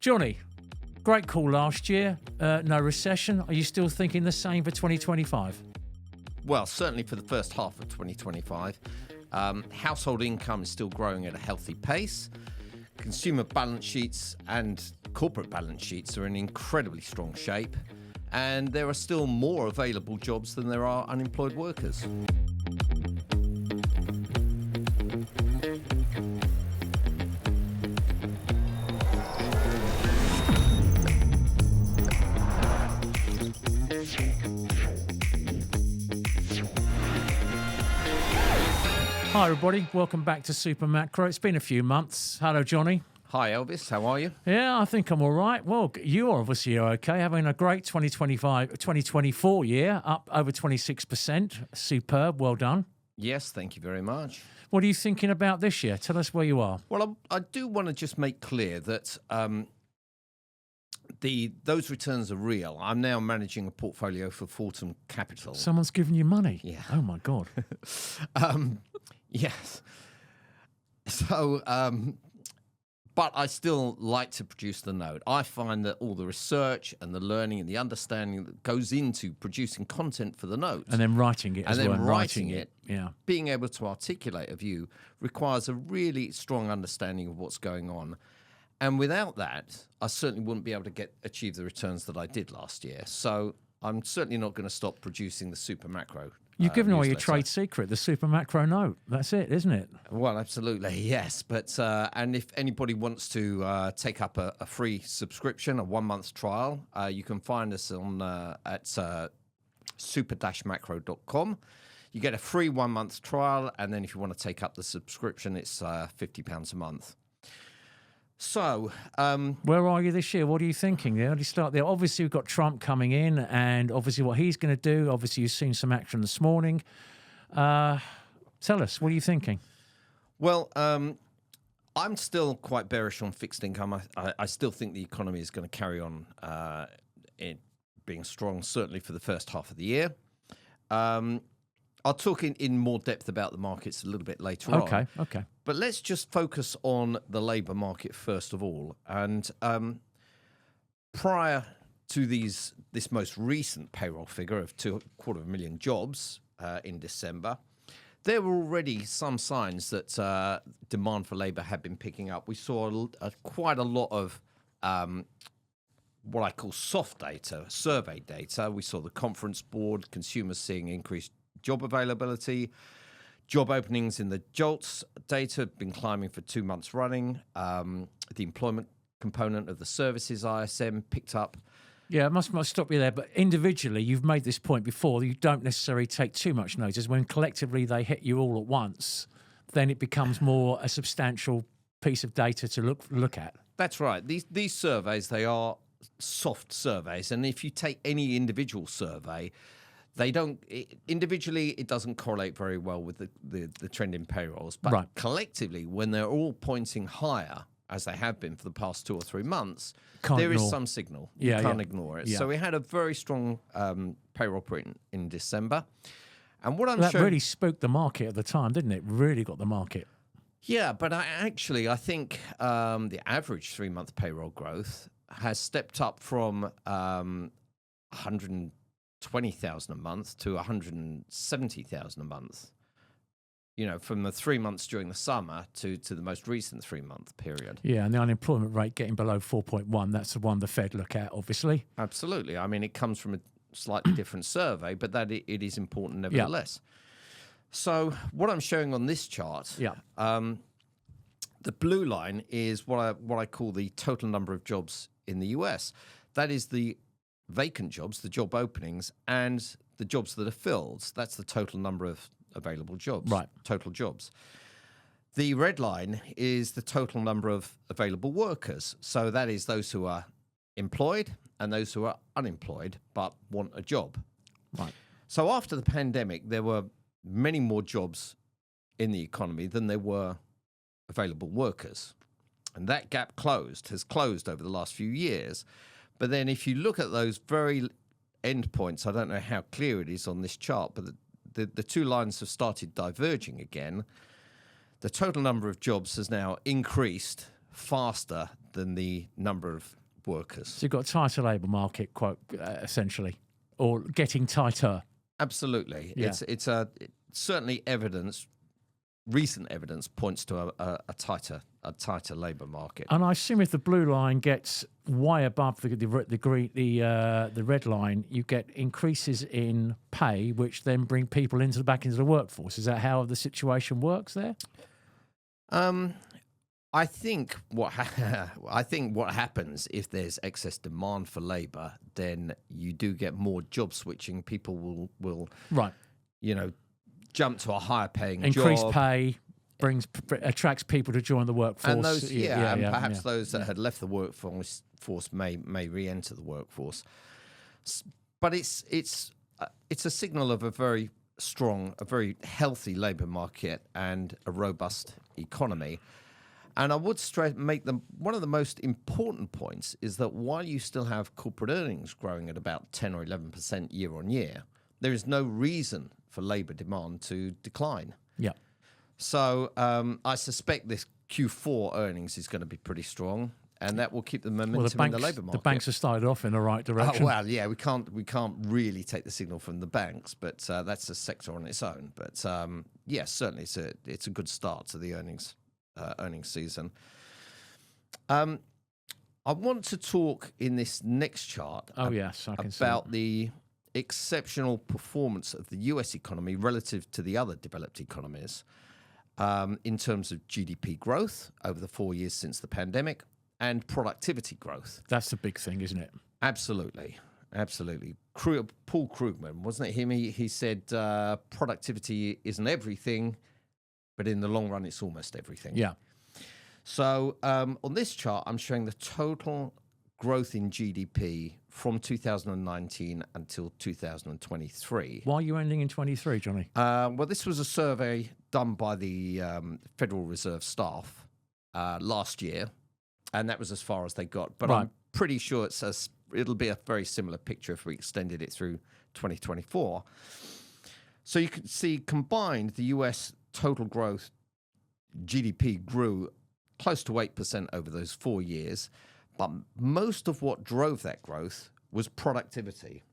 Johnny, great call last year. No recession. Are you still thinking the same for 2025? Well, certainly for the first half of 2025. Household income is still growing at a healthy pace. Consumer balance sheets and corporate balance sheets are in incredibly strong shape. And there are still more available jobs than there are unemployed workers. Hi, everybody. Welcome back to Super Macro. It's been a few months. Hello, Johnny. Hi, Elvis. How are you? Yeah, I think I'm all right. Well, you obviously are okay. Having a great 2024 year, up over 26%. Superb. Well done. Yes, thank you very much. What are you thinking about this year? Tell us where you are. Well, I do want to just make clear that those returns are real. I'm now managing a portfolio for Fortum Capital. Someone's giving you money? Yeah. Oh, my God. Yes. So, but I still like to produce the note. I find that all the research and the learning and the understanding that goes into producing content for the note. And then writing it as well. And then writing it, yeah. Being able to articulate a view requires a really strong understanding of what's going on. And without that, I certainly wouldn't be able to achieve the returns that I did last year. So I'm certainly not going to stop producing the Super Macro. You've given away your newsletter. trade secret, the Super Macro note. That's it, isn't it? Well, absolutely, yes. But and if anybody wants to take up a free subscription, a 1-month trial, you can find us on at super-macro.com. You get a free 1-month trial, and then if you want to take up the subscription, it's £50 a month. So, where are you this year? What are you thinking? How do you start there? Obviously, we've got Trump coming in, and obviously what he's going to do. Obviously, you've seen some action this morning. Tell us, what are you thinking? Well, I'm still quite bearish on fixed income. I still think the economy is going to carry on in being strong, certainly for the first half of the year. I'll talk in more depth about the markets a little bit later on. Okay. But let's just focus on the labour market first of all. And prior to this most recent payroll figure of 250,000 jobs in December, there were already some signs that demand for labour had been picking up. We saw quite a lot of what I call soft data, survey data. We saw the Conference Board, consumers seeing increased job availability. Job openings in the JOLTS data have been climbing for 2 months running. The employment component of the services ISM picked up. Yeah, I must stop you there. But individually, you've made this point before. You don't necessarily take too much notice. When collectively they hit you all at once, then it becomes more a substantial piece of data to look at. That's right. These surveys, they are soft surveys. And if you take any individual survey, individually, it doesn't correlate very well with the trend in payrolls. But collectively, when they're all pointing higher, as they have been for the past 2 or 3 months, there is some signal. You can't ignore it. Yeah. So we had a very strong payroll print in December. And what that really spooked the market at the time, didn't it? Really got the market. Yeah, but I think the average 3-month payroll growth has stepped up from 120,000 a month to 170,000 a month. You know, from the 3 months during the summer to the most recent 3-month period. Yeah, and the unemployment rate getting below 4.1, that's the one the Fed look at, obviously. Absolutely. I mean, it comes from a slightly different survey, but that it is important nevertheless. Yeah. So what I'm showing on this chart, the blue line is what I call the total number of jobs in the US. That is the vacant jobs, the job openings, and the jobs that are filled. That's the total number of available jobs, total jobs. The red line is the total number of available workers. So that is those who are employed and those who are unemployed but want a job. Right. So after the pandemic, there were many more jobs in the economy than there were available workers. And that gap has closed over the last few years. But then if you look at those very endpoints, I don't know how clear it is on this chart, but the two lines have started diverging again. The total number of jobs has now increased faster than the number of workers. So you've got a tighter labour market, quite essentially, or getting tighter. Absolutely. Yeah. It's certainly evidence. Recent evidence points to a tighter labour market. And I assume if the blue line gets way above the red line, you get increases in pay, which then bring people back into the workforce. Is that how the situation works there? I think what happens if there's excess demand for labour, then you do get more job switching. People will right, jump to a higher paying increased job. pay attracts people to join the workforce, and those perhaps those that had left the workforce may re-enter the workforce. But it's a signal of a very strong, a very healthy labour market and a robust economy. And I would make one of the most important points is that while you still have corporate earnings growing at about 10 or 11% year on year, there is no reason for labour demand to decline. Yeah. So I suspect this Q4 earnings is going to be pretty strong, and that will keep the momentum in the labour market. The banks have started off in the right direction. Well, yeah, we can't really take the signal from the banks, but that's a sector on its own. But yes, certainly it's a good start to the earnings season. I want to talk in this next chart about the exceptional performance of the US economy relative to the other developed economies in terms of GDP growth over the 4 years since the pandemic and productivity growth. That's the big thing, isn't it? Absolutely. Paul Krugman, wasn't it him? He said productivity isn't everything, but in the long run, it's almost everything. Yeah. So on this chart, I'm showing the total growth in GDP from 2019 until 2023. Why are you ending in 23, Johnny? Well, this was a survey done by the Federal Reserve staff last year, and that was as far as they got. But I'm pretty sure it'll be a very similar picture if we extended it through 2024. So you can see combined, the US total growth GDP grew close to 8% over those 4 years. But most of what drove that growth was productivity,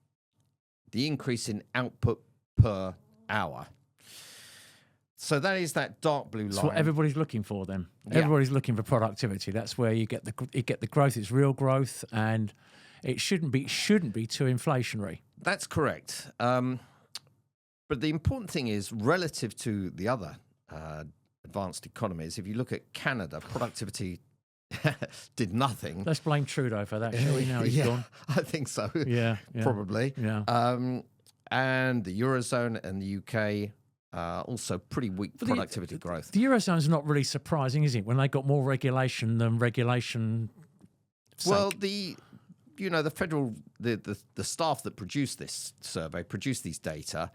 the increase in output per hour. So that is that dark blue line. That's what everybody's looking for then. Yeah. Everybody's looking for productivity. That's where you get the growth. It's real growth, and it shouldn't be too inflationary. That's correct. But the important thing is, relative to the other advanced economies, if you look at Canada, productivity did nothing. Let's blame Trudeau for that, shall we? Now he's gone. I think so. Yeah. Probably. Yeah. And the Eurozone and the UK also pretty weak productivity growth. The Eurozone's not really surprising, is it? When they got more regulation than regulation. Well, the federal the staff that produced this survey, produced these data.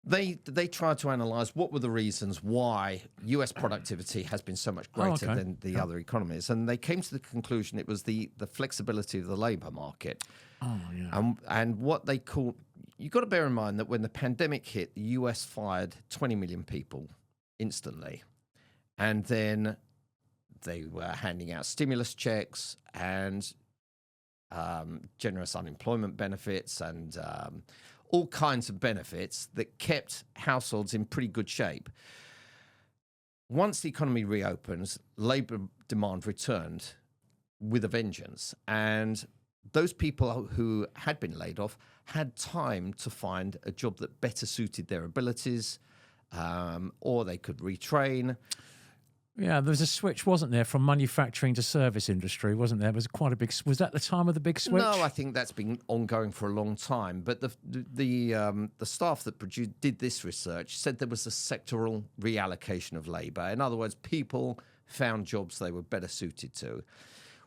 They tried to analyse what were the reasons why US productivity has been so much greater than the other economies, and they came to the conclusion it was the flexibility of the labour market. Oh, yeah. And what they call, you've got to bear in mind that when the pandemic hit, the US fired 20 million people instantly, and then they were handing out stimulus checks and generous unemployment benefits and all kinds of benefits that kept households in pretty good shape. Once the economy reopens, labour demand returned with a vengeance. And those people who had been laid off had time to find a job that better suited their abilities, or they could retrain. Yeah, there was a switch, wasn't there, from manufacturing to service industry, wasn't there? It was quite a big. Was that the time of the big switch? No, I think that's been ongoing for a long time. But the staff that did this research said there was a sectoral reallocation of labour. In other words, people found jobs they were better suited to.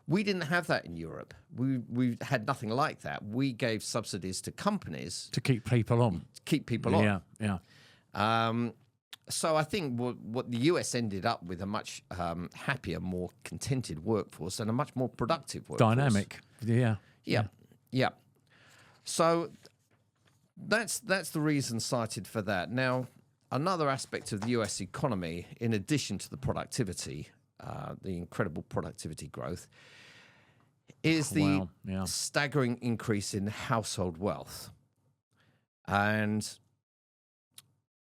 We didn't have that in Europe. We had nothing like that. We gave subsidies to companies to keep people on. Yeah. So I think what the US ended up with a much happier, more contented workforce and a much more productive workforce. Dynamic. Yeah. So that's the reason cited for that. Now, another aspect of the US economy, in addition to the productivity, the incredible productivity growth, is the staggering increase in household wealth. And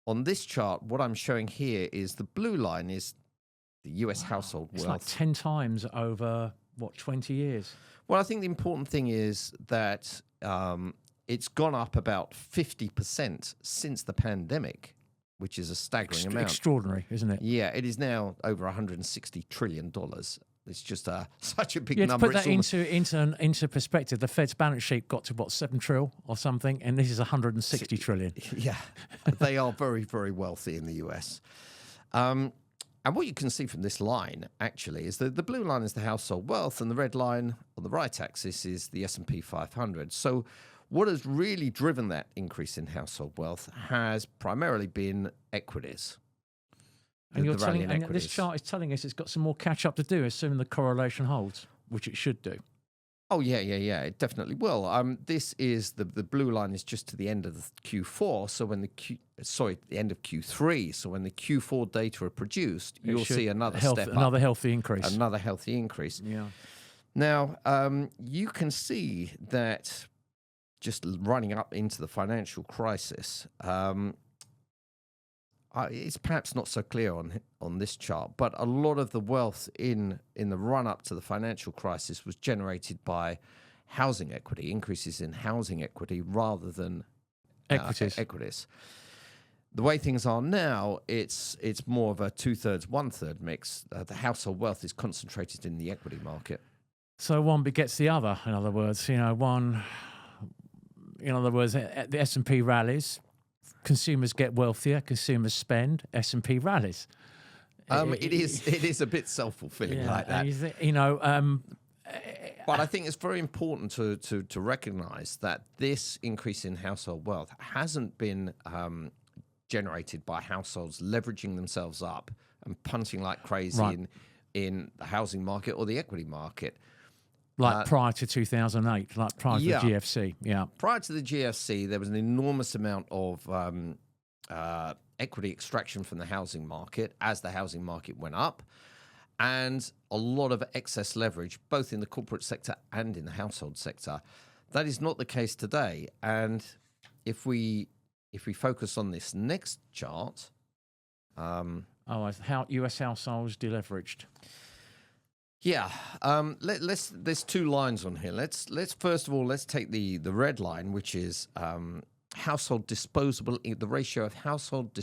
on this chart, what I'm showing here is the blue line is the US household wealth. It's like 10 times over, 20 years? Well, I think the important thing is that it's gone up about 50% since the pandemic, which is a staggering amount. Extraordinary, isn't it? Yeah, it is now over $160 trillion. It's just such a big To number. put that into perspective, the Fed's balance sheet got to 7 trillion or something, and this is 160 trillion. Yeah, they are very, very wealthy in the US. And what you can see from this line, actually, is that the blue line is the household wealth, and the red line on the right axis is the S&P 500. So what has really driven that increase in household wealth has primarily been equities. And this chart is telling us it's got some more catch up to do, assuming the correlation holds, which it should do. Oh yeah, it definitely will. This is the blue line is just to the end of the Q4. So when the end of Q3. So when the Q4 data are produced, you'll see another step up, another healthy increase. Another healthy increase. Yeah. Now you can see that just running up into the financial crisis. It's perhaps not so clear on this chart, but a lot of the wealth in the run-up to the financial crisis was generated by housing equity, increases in housing equity rather than equities. The way things are now, it's more of a 2/3, 1/3 mix. The household wealth is concentrated in the equity market. So one begets the other, in other words. The S&P rallies. Consumers get wealthier, consumers spend, S&P rallies. It is a bit self-fulfilling like that. But I think it's very important to recognise that this increase in household wealth hasn't been generated by households leveraging themselves up and punting like crazy in the housing market or the equity market. Like prior to 2008, like prior to the GFC, Prior to the GFC, there was an enormous amount of equity extraction from the housing market as the housing market went up, and a lot of excess leverage, both in the corporate sector and in the household sector. That is not the case today. And if we focus on this next chart, how US households deleveraged. Yeah, there's two lines on here. Let's first of all, let's take the red line, which is household ratio of household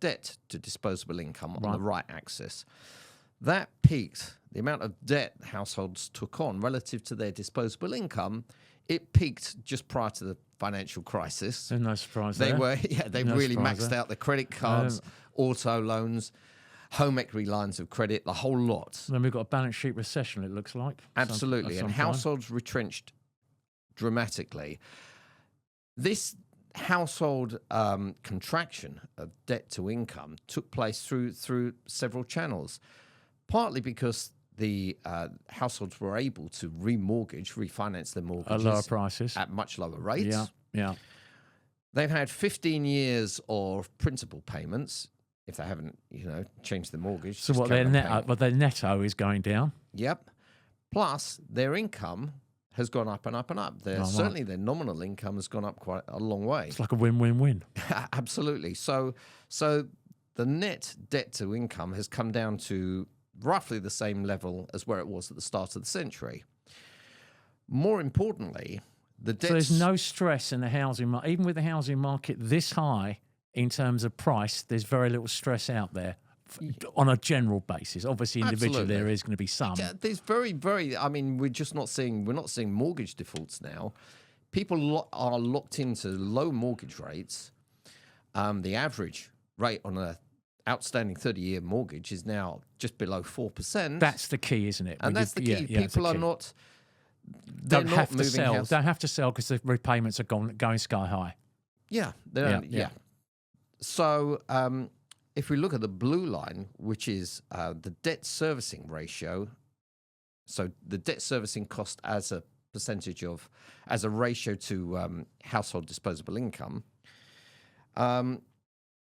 debt to disposable income on the right axis. That peaked, the amount of debt households took on relative to their disposable income, it peaked just prior to the financial crisis. There's no surprise they there. They really maxed out the credit cards, auto loans, home equity lines of credit, the whole lot. Then we've got a balance sheet recession, it looks like. Absolutely. And households retrenched dramatically. This household contraction of debt to income took place through several channels, partly because the households were able to refinance their mortgages at lower prices, at much lower rates. Yeah. They've had 15 years of principal payments, if they haven't, changed the mortgage. So their netto is going down. Yep. Plus, their income has gone up and up and up. Certainly, their nominal income has gone up quite a long way. It's like a win-win-win. Absolutely. So the net debt to income has come down to roughly the same level as where it was at the start of the century. More importantly, the debt. So there's no stress in the housing market, even with the housing market this high. In terms of price, there's very little stress out there on a general basis. Obviously, individually, there is going to be some. There's very, very. I mean, we're not seeing mortgage defaults now. People are locked into low mortgage rates. The average rate on an outstanding 30-year mortgage is now just below 4%. That's the key, isn't it? And that's the key. People are not. Don't have to sell. Don't have to sell because the repayments are going sky high. Yeah. So if we look at the blue line, which is the debt servicing ratio, so the debt servicing cost as a ratio to household disposable income,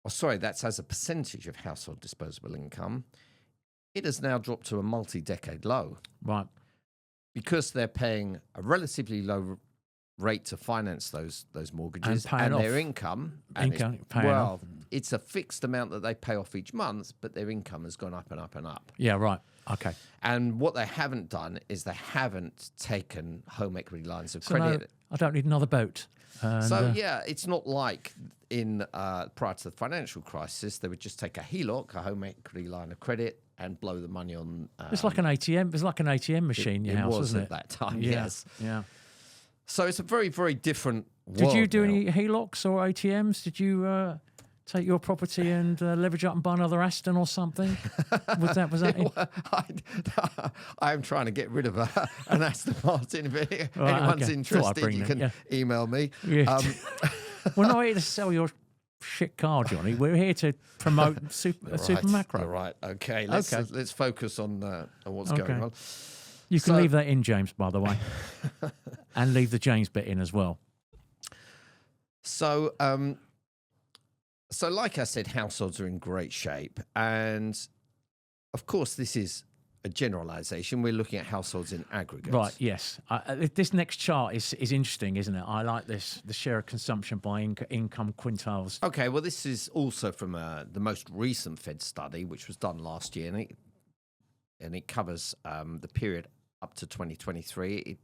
oh, sorry, that's as a percentage of household disposable income, it has now dropped to a multi-decade low. Right. Because they're paying a relatively low rate to finance those mortgages and off. their income. It's a fixed amount that they pay off each month, but their income has gone up and up and up. Yeah, right. Okay. And what they haven't done is they haven't taken home equity lines of credit. No, I don't need another boat. It's not like in prior to the financial crisis, they would just take a HELOC, a home equity line of credit, and blow the money on. It's like an ATM. It's like an ATM machine in your house, wasn't it? At that time, yeah. Yes. Yeah. So it's a very, very different world. Did you do now. any HELOCs or ATMs? Did you take your property and leverage up and buy another Aston or something? Was that it? I'm trying to get rid of an Aston Martin. If anyone's interested, you can email me. Yeah. We're not here to sell your shit car, Johnny. We're here to promote Super Macro. Right. Okay. Let's focus on what's going on. You can leave that in, James, by the way, and leave the James bit in as well. So, like I said, households are in great shape, and of course, this is a generalization. We're looking at households in aggregate. Right. Yes. This next chart is interesting, isn't it? I like this. The share of consumption by income quintiles. Okay. Well, this is also from the most recent Fed study, which was done last year, and it covers the period up to 2023.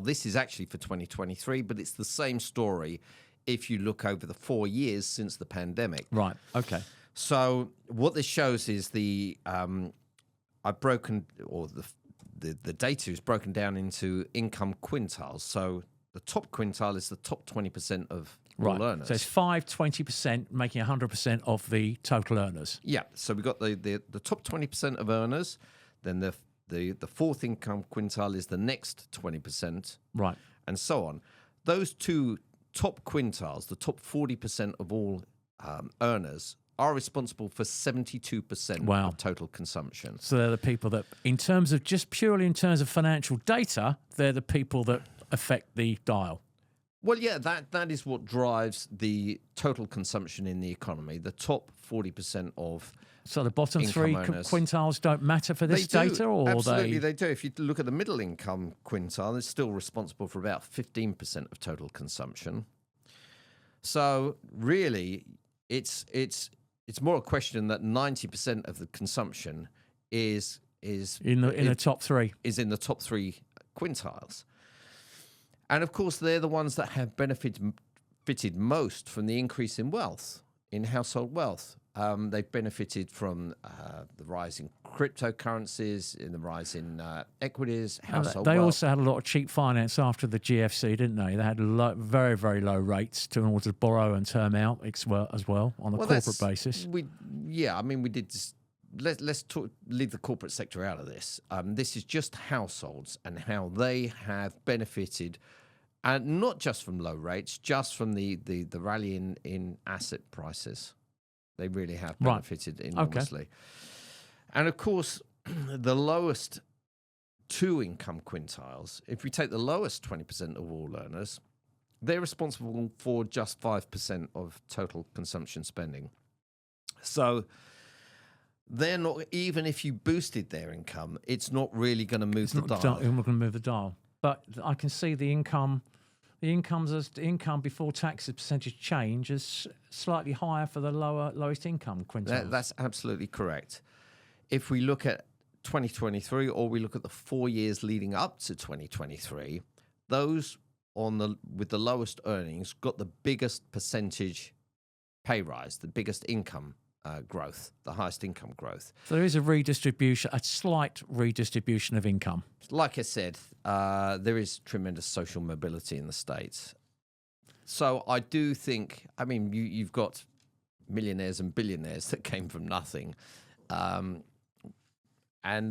This is actually for 2023, but it's the same story if you look over the 4 years since the pandemic. Right. Okay. So what this shows is the data is broken down into income quintiles. So the top quintile is the top 20% of all earners. So it's 20%, making 100% of the total earners. Yeah. So we've got the top 20% of earners, then the fourth income quintile is the next 20%. Right. And so on. Those two top quintiles, the top 40% of all earners, are responsible for 72% of total consumption. So they're the people that, purely in terms of financial data, they're the people that affect the dial. Well, yeah, that is what drives the total consumption in the economy. The top 40% of So the bottom three quintiles don't matter for this data, or absolutely they do. If you look at the middle income quintile, it's still responsible for about 15% of total consumption. So really, it's more a question that 90% of the consumption is in the top three. Is in the top three quintiles. And of course, they're the ones that have benefited most from the increase in wealth, in household wealth. They've benefited from the rise in cryptocurrencies, in the rise in equities, household wealth. They also had a lot of cheap finance after the GFC, didn't they? They had very, very low rates in order to borrow and term out as well on a corporate basis. We did. Let's leave the corporate sector out of this. This is just households and how they have benefited, and not just from low rates, just from the rally in asset prices. They really have benefited enormously. Okay. And of course, the lowest two income quintiles, if we take the lowest 20% of all earners, they're responsible for just 5% of total consumption spending. So they're not, even if you boosted their income, it's not really going to move the dial. It's not going to move the dial. But I can see the income before tax percentage change is slightly higher for the lowest income quintile. That's absolutely correct. If we look at 2023, or we look at the 4 years leading up to 2023, those with the lowest earnings got the biggest percentage pay rise, the biggest income growth, the highest income growth. So there is a slight redistribution of income. Like I said, there is tremendous social mobility in the States. So I do think, you've got millionaires and billionaires that came from nothing. And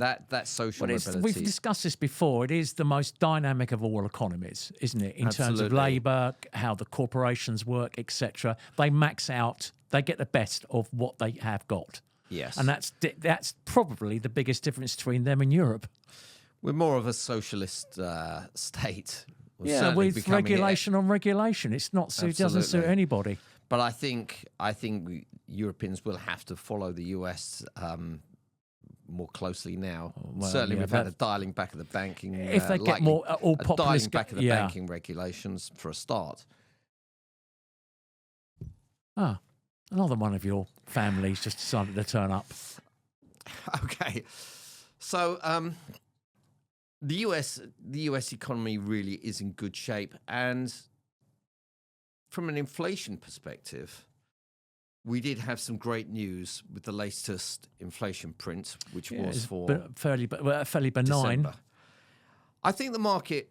that social mobility. We've discussed this before. It is the most dynamic of all economies, isn't it? In terms of labour, how the corporations work, etc. They max out. They get the best of what they have got. Yes. And that's probably the biggest difference between them and Europe. We're more of a socialist state. Yeah, with regulation on regulation. It doesn't suit anybody. But I think Europeans will have to follow the US more closely now. Well, Certainly, yeah, we've had a dialing back of the banking. If they get more all a populist, dialing back of the banking regulations for a start. Ah, another one of your families just decided to turn up. Okay, so the US economy really is in good shape, and from an inflation perspective, we did have some great news with the latest inflation print, which was for fairly benign. December. I think the market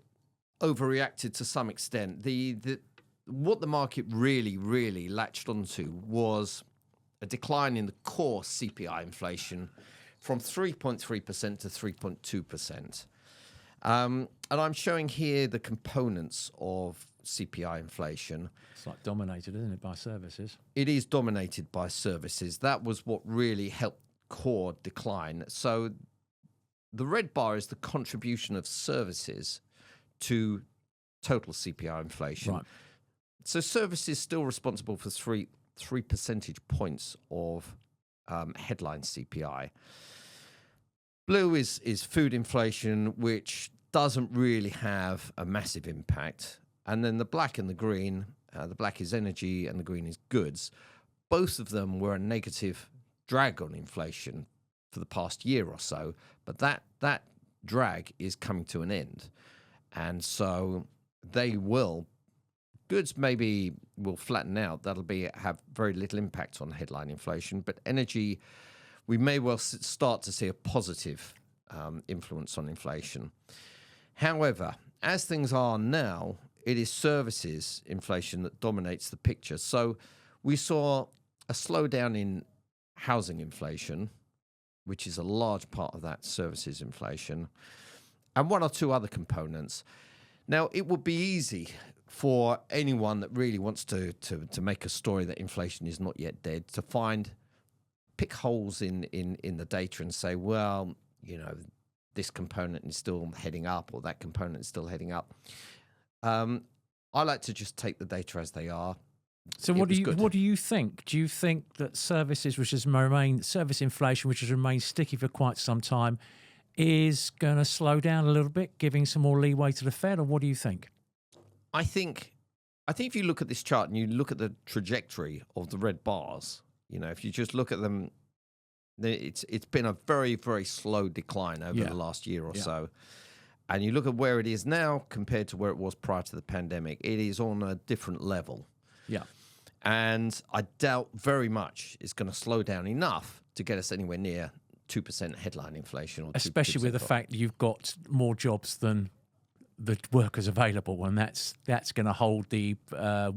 overreacted to some extent. What the market really latched onto was a decline in the core CPI inflation from 3.3% to 3.2%. And I'm showing here the components of CPI inflation. It's like dominated, isn't it, by services? It is dominated by services. That was what really helped core decline. So the red bar is the contribution of services to total CPI inflation. Right. So services still responsible for three percentage points of headline CPI. Blue is food inflation, which doesn't really have a massive impact. And then the black and the green, the black is energy and the green is goods. Both of them were a negative drag on inflation for the past year or so, but that drag is coming to an end. And so goods maybe will flatten out. That'll have very little impact on headline inflation, but energy, we may well start to see a positive influence on inflation. However, as things are now, it is services inflation that dominates the picture. So we saw a slowdown in housing inflation, which is a large part of that services inflation, and one or two other components. Now, it would be easy for anyone that really wants to make a story that inflation is not yet dead to pick holes in the data and say, well, this component is still heading up or that component is still heading up. I like to just take the data as they are. So what do you think? Do you think that service inflation, which has remained sticky for quite some time, is going to slow down a little bit, giving some more leeway to the Fed, or what do you think? I think if you look at this chart and you look at the trajectory of the red bars, if you just look at them, it's been a very, very slow decline over the last year or so. And you look at where it is now compared to where it was prior to the pandemic, it is on a different level. Yeah. And I doubt very much it's going to slow down enough to get us anywhere near 2% headline inflation. Or especially with the fact you've got more jobs than the workers available, and that's going to hold the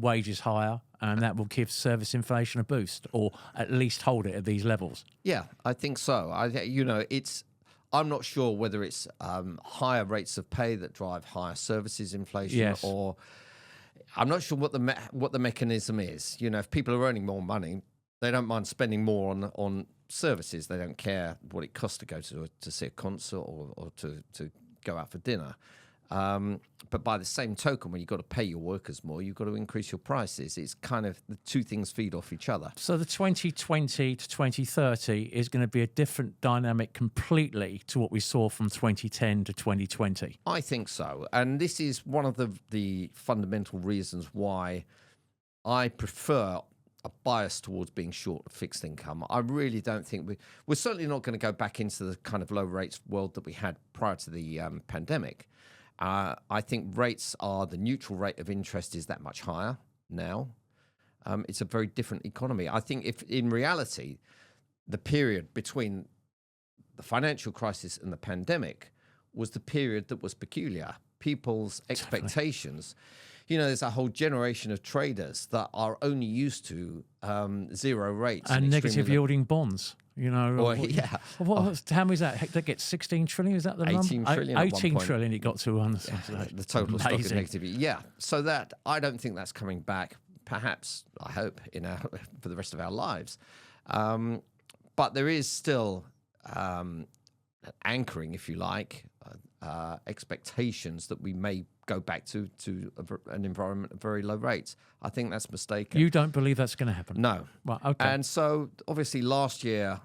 wages higher, and that will give service inflation a boost, or at least hold it at these levels. Yeah, I think so. I'm not sure whether it's higher rates of pay that drive higher services inflation, or I'm not sure what the mechanism is. If people are earning more money, they don't mind spending more on services. They don't care what it costs to go to see a concert or to go out for dinner. But by the same token, when you've got to pay your workers more, you've got to increase your prices. It's kind of the two things feed off each other. So the 2020 to 2030 is going to be a different dynamic completely to what we saw from 2010 to 2020. I think so. And this is one of the fundamental reasons why I prefer a bias towards being short of fixed income. I really don't think we're certainly not going to go back into the kind of low rates world that we had prior to the pandemic. I think rates are the neutral rate of interest is that much higher now. It's a very different economy. I think if in reality, the period between the financial crisis and the pandemic was the period that was peculiar. People's expectations, there's a whole generation of traders that are only used to zero rates and negative yielding bonds. How many is that? They get 16 trillion. Is that the 18 number? trillion 18 trillion it got to on the total stock is negative. Yeah. So that I don't think that's coming back. Perhaps, I hope, for the rest of our lives. But there is still an anchoring, if you like, expectations that we may go back to an environment of very low rates. I think that's mistaken. You don't believe that's going to happen? No. Right, okay. And so, obviously, last year,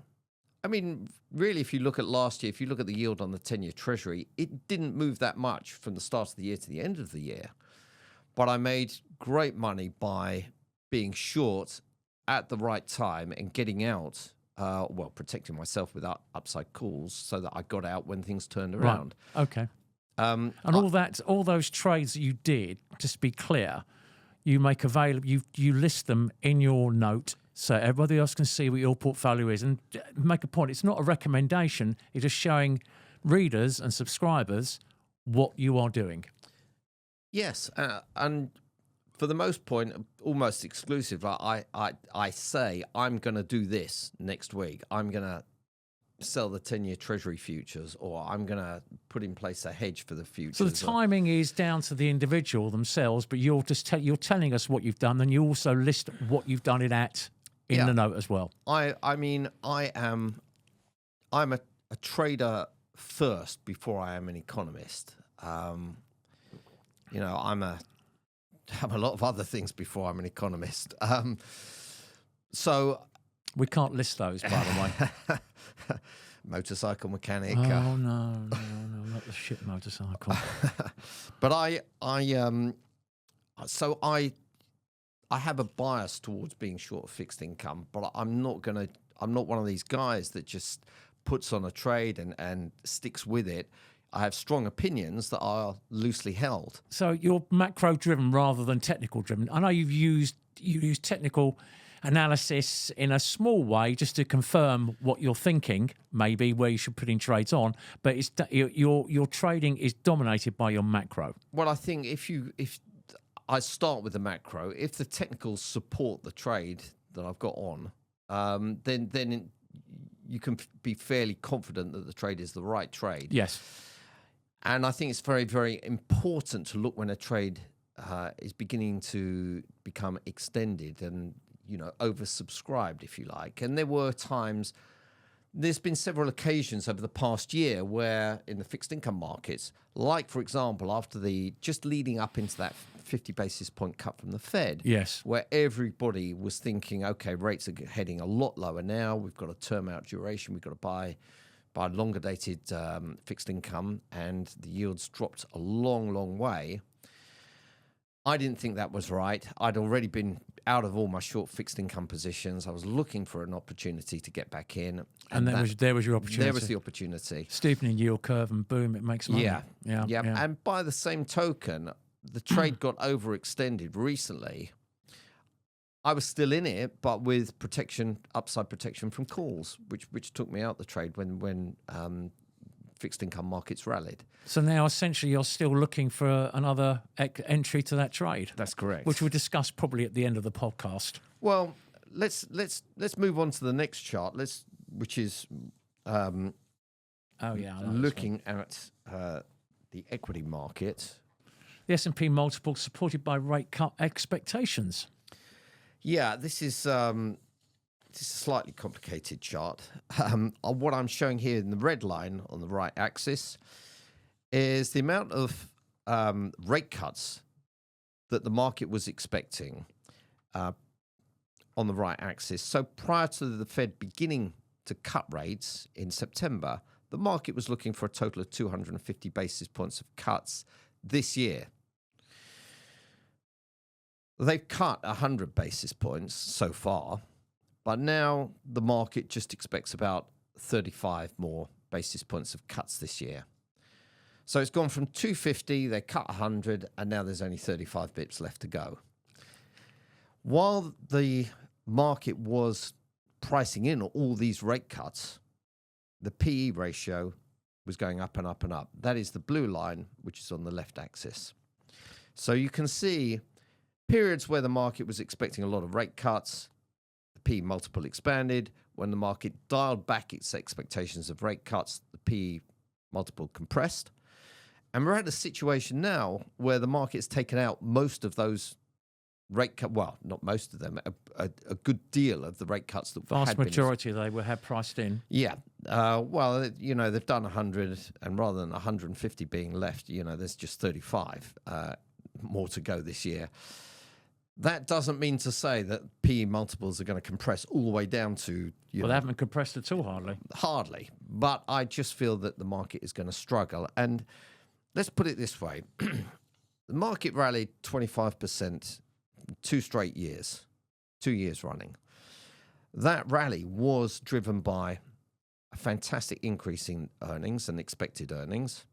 I mean, really, if you look at last year, if you look at the yield on the 10-year Treasury, it didn't move that much from the start of the year to the end of the year. But I made great money by being short at the right time and getting out, protecting myself with upside calls so that I got out when things turned around. Right. Okay. And all those trades that you did, just to be clear, you make available, you list them in your note so everybody else can see what your portfolio is. And make a point, it's not a recommendation, it's just showing readers and subscribers what you are doing. Yes, and for the most point, almost exclusive, I say I'm going to do this next week. I'm going to sell the 10-year Treasury futures, or I'm going to put in place a hedge for the futures. So the timing is down to the individual themselves, but you're just you're telling us what you've done, and you also list what you've done it at in the note as well. I mean, I'm a trader first before I am an economist. You know, I'm a lot of other things before I'm an economist. So we can't list those, by the way. Motorcycle mechanic. Oh no, not the shit motorcycle. But I have a bias towards being short of fixed income, but I'm not one of these guys that just puts on a trade and sticks with it. I have strong opinions that are loosely held. So you're macro driven rather than technical driven. I know you use technical analysis in a small way just to confirm what you're thinking, maybe where you should put in trades on, but it's your trading is dominated by your macro. Well, I think if I start with the macro, if the technicals support the trade that I've got on, then you can be fairly confident that the trade is the right trade. Yes. And I think it's very, very important to look when a trade is beginning to become extended and, you know, oversubscribed, if you like. And there's been several occasions over the past year where in the fixed income markets, like, for example, after just leading up into that 50 basis point cut from the Fed, yes, where everybody was thinking, okay, rates are heading a lot lower now. We've got to term out duration. We've got to buy longer dated fixed income, and the yields dropped a long, long way. I didn't think that was right. I'd already been out of all my short fixed income positions. I was looking for an opportunity to get back in. And there was your opportunity. There was the opportunity. Steepening yield curve and boom, it makes money. Yeah. And by the same token, the trade got overextended recently. I was still in it, but with upside protection from calls, which took me out the trade when fixed income markets rallied. So now essentially you're still looking for another entry to that trade. That's correct. Which we'll discuss probably at the end of the podcast. Well, let's move on to the next chart. Which is looking at the equity market. The S&P multiple supported by rate cut expectations. Yeah, this is a slightly complicated chart. What I'm showing here in the red line on the right axis is the amount of rate cuts that the market was expecting on the right axis. So prior to the Fed beginning to cut rates in September, the market was looking for a total of 250 basis points of cuts this year. They've cut 100 basis points so far, but now the market just expects about 35 more basis points of cuts this year. So it's gone from 250, they cut 100, and now there's only 35 bips left to go. While the market was pricing in all these rate cuts, the PE ratio was going up and up and up. That is the blue line, which is on the left axis. So you can see periods where the market was expecting a lot of rate cuts, the PE multiple expanded. When the market dialed back its expectations of rate cuts, the PE multiple compressed. And we're at a situation now where the market's taken out most of those rate cut. Well, not most of them. A good deal of the rate cuts that vast had been, majority they had priced in. Yeah. Well, they've done 100, and rather than 150 being left, there's just 35 more to go this year. That doesn't mean to say that PE multiples are going to compress all the way down to, they haven't compressed at all, hardly. Hardly. But I just feel that the market is going to struggle. And let's put it this way. The market rallied 25% 2 straight years, 2 years running. That rally was driven by a fantastic increase in earnings and expected earnings.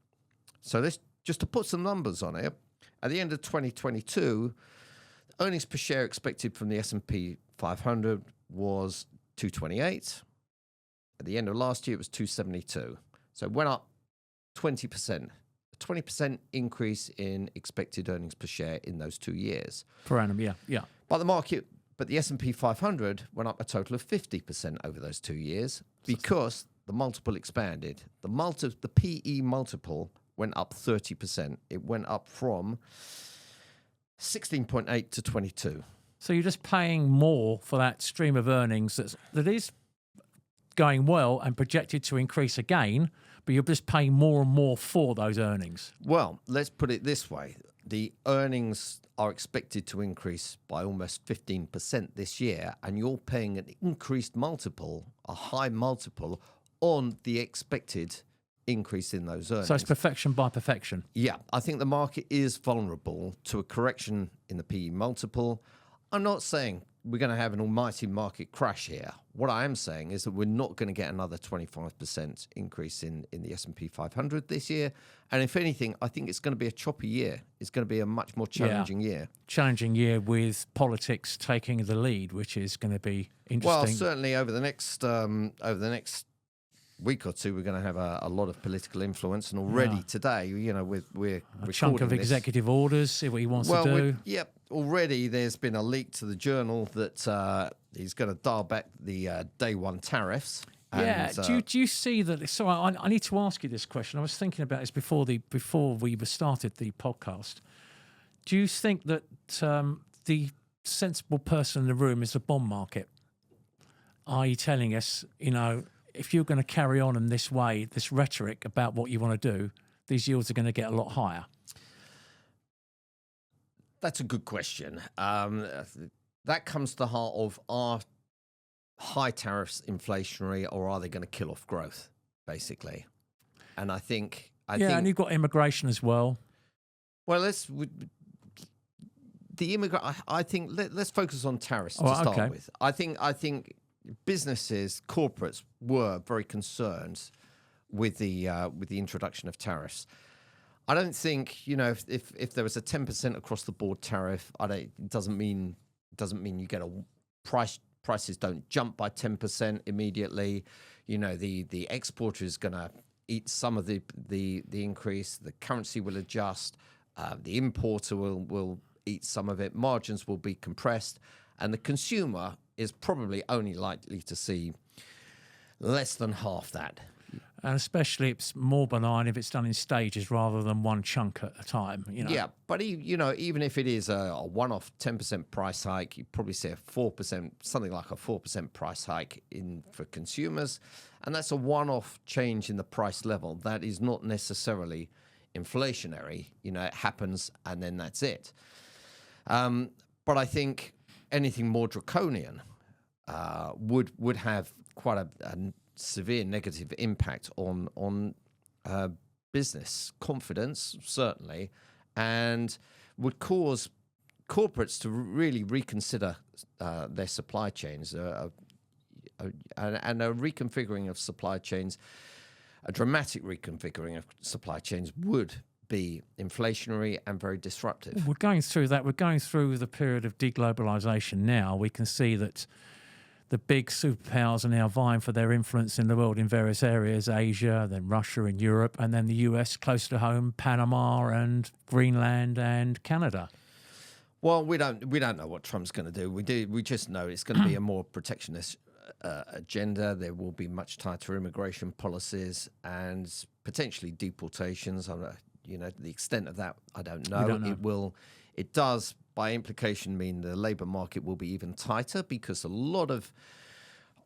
So let's just to put some numbers on it. At the end of 2022, earnings per share expected from the S&P 500 was 228. At the end of last year, it was 272. So it went up 20%. A 20% increase in expected earnings per share in those 2 years. Per annum, yeah. But the S&P 500 went up a total of 50% over those 2 years because the multiple expanded. The PE multiple went up 30%. It went up from 16.8 to 22. So you're just paying more for that stream of earnings that is going well and projected to increase again, but you're just paying more and more for those earnings. Well, let's put it this way. The earnings are expected to increase by almost 15% this year, and you're paying an increased multiple, a high multiple, on the expected increase in those earnings. So it's perfection by perfection. Yeah, I think the market is vulnerable to a correction in the PE multiple. I'm not saying we're going to have an almighty market crash here. What I am saying is that we're not going to get another 25% increase in the S&P 500 this year. And if anything, I think it's going to be a choppy year. It's going to be a much more challenging year. Challenging year with politics taking the lead, which is going to be interesting. Well, certainly over the next week or two, we're going to have a lot of political influence, and already today, we're a chunk of executive orders. See what he wants to do. Yep. Already, there's been a leak to the Journal that he's going to dial back the day one tariffs. Yeah. Do you see that? So I need to ask you this question. I was thinking about this before we started the podcast. Do you think that the sensible person in the room is the bond market? Are you telling us, if you're going to carry on in this way, this rhetoric about what you want to do, these yields are going to get a lot higher? That's a good question. That comes to the heart of, are high tariffs inflationary, or are they going to kill off growth, basically? And I think... and you've got immigration as well. Well, I think let's focus on tariffs to start with. I think businesses, corporates were very concerned with the introduction of tariffs. I don't think if there was a 10% across the board tariff, it doesn't mean you get a prices don't jump by 10% immediately. The exporter is going to eat some of the increase. The currency will adjust. The importer will eat some of it. Margins will be compressed, and the consumer is probably only likely to see less than half that. And especially it's more benign if it's done in stages rather than one chunk at a time. Yeah, but even if it is a one-off 10% price hike, you probably see a 4%, something like a 4% price hike for consumers, and that's a one-off change in the price level. That is not necessarily inflationary. It happens and then that's it. But I think anything more draconian would have quite a severe negative impact on business confidence, certainly, and would cause corporates to really reconsider their supply chains, and a reconfiguring of supply chains, a dramatic reconfiguring of supply chains would be inflationary and very disruptive. We're going through that. We're going through the period of deglobalization now. We can see that the big superpowers are now vying for their influence in the world in various areas, Asia, then Russia and Europe, and then the US close to home, Panama and Greenland and Canada. Well, we don't know what Trump's going to do. We just know it's going to be a more protectionist agenda. There will be much tighter immigration policies and potentially deportations. The extent of that, I don't know. It does by implication mean the labour market will be even tighter, because a lot of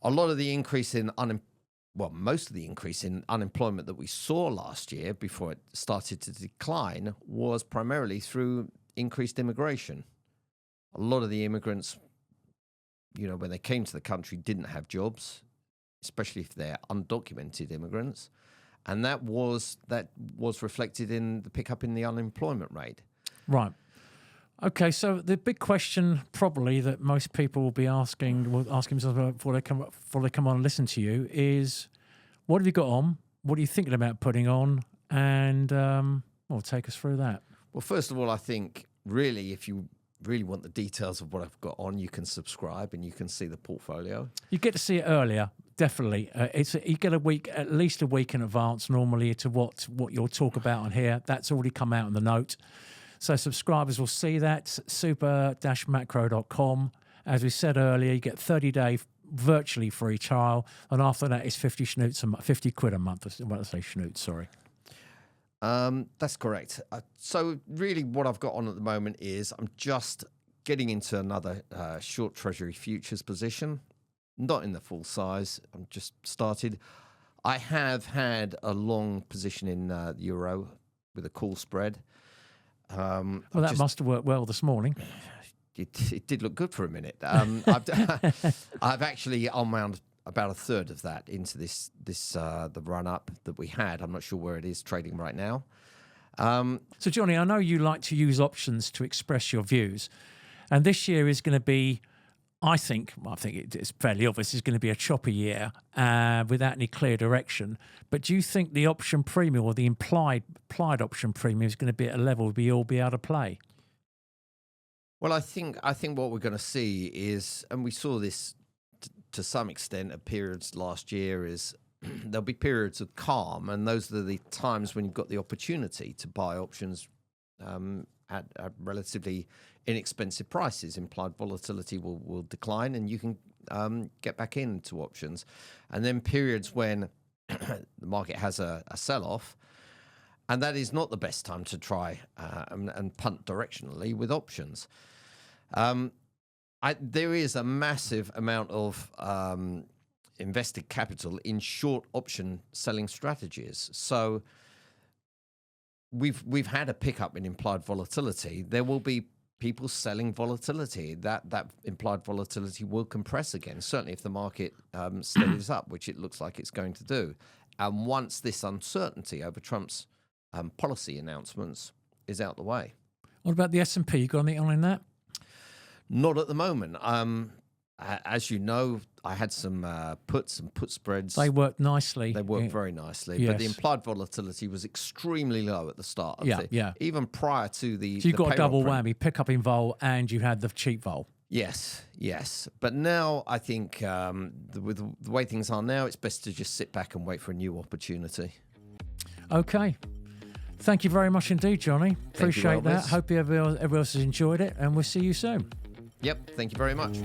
the increase in most of the increase in unemployment that we saw last year before it started to decline was primarily through increased immigration. A lot of the immigrants, when they came to the country, didn't have jobs, especially if they're undocumented immigrants. And that was reflected in the pickup in the unemployment rate. Right. Okay, so the big question probably that most people will be asking themselves before they come on and listen to you is, what have you got on? What are you thinking about putting on? And take us through that. Well, first of all, I think really, if you really want the details of what I've got on, you can subscribe and you can see the portfolio. You get to see it earlier, definitely. You get at least a week in advance normally to what you'll talk about on here. That's already come out in the note. So subscribers will see that, super-macro.com. As we said earlier, you get 30-day virtually free trial, and after that it's 50 quid a month. When I say schnoots, sorry. That's correct. So really what I've got on at the moment is I'm just getting into another short Treasury futures position, not in the full size. I'm just started. I have had a long position in the euro with a call spread. Well, that must have worked well this morning. It did look good for a minute. I've actually unwound about a third of that into the run up that we had. I'm not sure where it is trading right now. So Johnny, I know you like to use options to express your views, and this year is going to be, I think it's fairly obvious, it's going to be a choppy year without any clear direction. But do you think the option premium or the implied option premium is going to be at a level we all be able to play? Well, I think what we're going to see is, and we saw this to some extent at periods last year, is there'll be periods of calm, and those are the times when you've got the opportunity to buy options at relatively inexpensive prices. Implied volatility will decline, and you can get back into options. And then periods when the market has a sell-off, and that is not the best time to try and punt directionally with options. There is a massive amount of invested capital in short option selling strategies. So we've had a pickup in implied volatility. There will be people selling volatility. That implied volatility will compress again, certainly if the market steadies up, which it looks like it's going to do. And once this uncertainty over Trump's policy announcements is out the way. What about the S&P? You got anything on that? Not at the moment. As you know, I had some put spreads. They worked nicely. They worked very nicely. Yes. But the implied volatility was extremely low at the start. Even prior to the. So you got a double print. whammy: pick up in vol, and you had the cheap vol. Yes. But now I think with the way things are now, it's best to just sit back and wait for a new opportunity. Okay. Thank you very much indeed, Johnny. Appreciate that. Hope everyone else has enjoyed it, and we'll see you soon. Yep. Thank you very much.